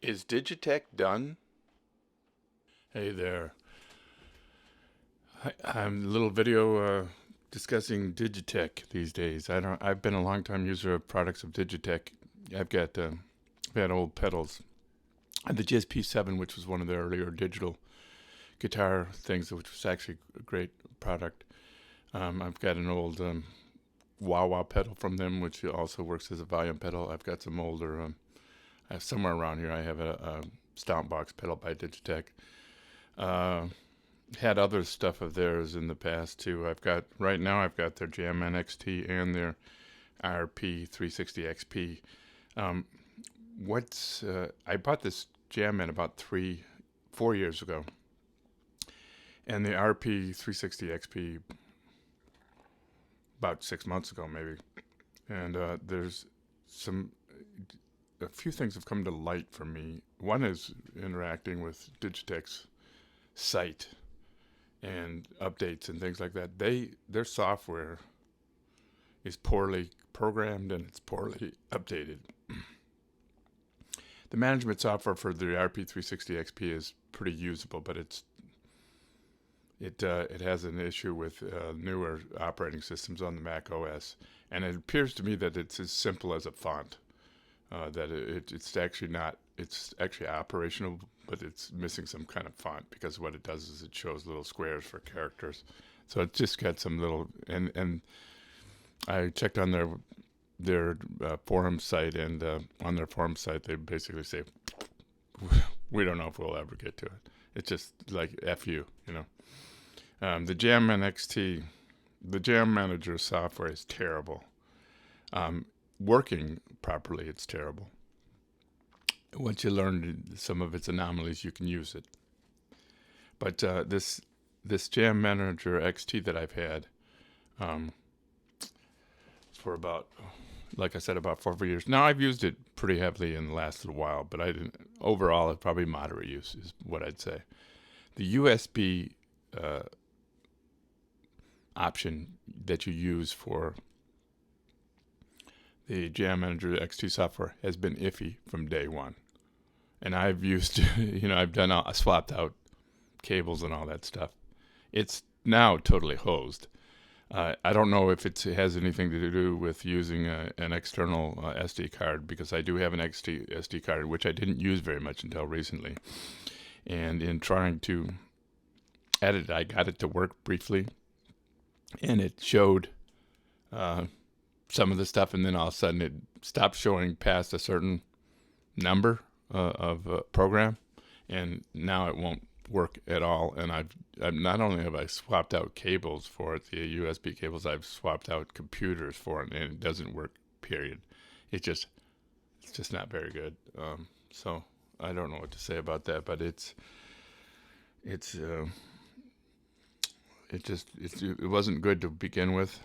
Is Digitech done? Hey there. I'm a little video discussing Digitech these days. I've been a long time user of products of Digitech. I've had old pedals. And the GSP-7, which was one of the earlier digital guitar things, which was actually a great product. I've got an old wah-wah pedal from them, which also works as a volume pedal. I've got some older, I have somewhere around here, I have a Stomp Box pedal by Digitech. Had other stuff of theirs in the past too. Right now I've got their Jam NXT and their RP 360 XP. I bought this Jam Man about 4 years ago, and the RP 360 XP about 6 months ago maybe. And there's a few things have come to light for me. One is interacting with Digitech's site and updates and things like that. Their software is poorly programmed and it's poorly updated. The management software for the RP360 XP is pretty usable, but it has an issue with newer operating systems on the Mac OS, and it appears to me that it's as simple as a font. That it's actually not. It's actually operational, but it's missing some kind of font, because what it does is it shows little squares for characters. So it just got some little, and I checked on their forum site, and on their forum site they basically say, we don't know if we'll ever get to it. It's just like F you, you know. The Jam NXT, the Jam Manager software is terrible. Working properly, it's terrible. Once you learn some of its anomalies, you can use it. But this Jam Manager XT that I've had for about, like I said, about 4 years. Now I've used it pretty heavily in the last little while, but I didn't. Overall, it's probably moderate use is what I'd say. The USB option that you use for the Jam Manager XT software has been iffy from day one. And I've used, I swapped out cables and all that stuff. It's now totally hosed. I don't know if it has anything to do with using an external SD card, because I do have an SD card, which I didn't use very much until recently. And in trying to edit, I got it to work briefly, and it showed some of the stuff, and then all of a sudden it stopped showing past a certain number of program, and now it won't work at all. And I've not only have I swapped out cables for it, the USB cables, I've swapped out computers for it, and it doesn't work, period. It's just not very good. So I don't know what to say about that, but it wasn't good to begin with,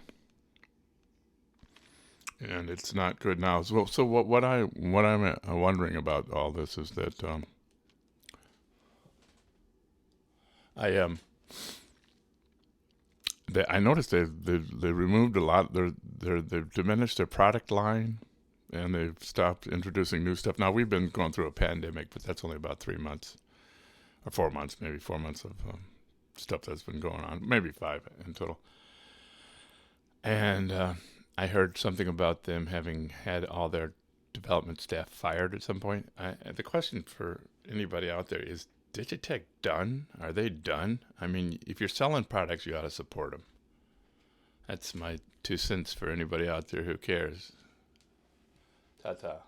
and it's not good now. So what I'm wondering about all this is that I noticed they removed a lot. They've diminished their product line, and they've stopped introducing new stuff. Now we've been going through a pandemic, but that's only about 3 months or 4 months, maybe 4 months of stuff that's been going on, maybe 5 in total. And I heard something about them having had all their development staff fired at some point. The question for anybody out there is, Digitech done? Are they done? I mean, if you're selling products, you ought to support them. That's my 2 cents for anybody out there who cares. Ta-ta.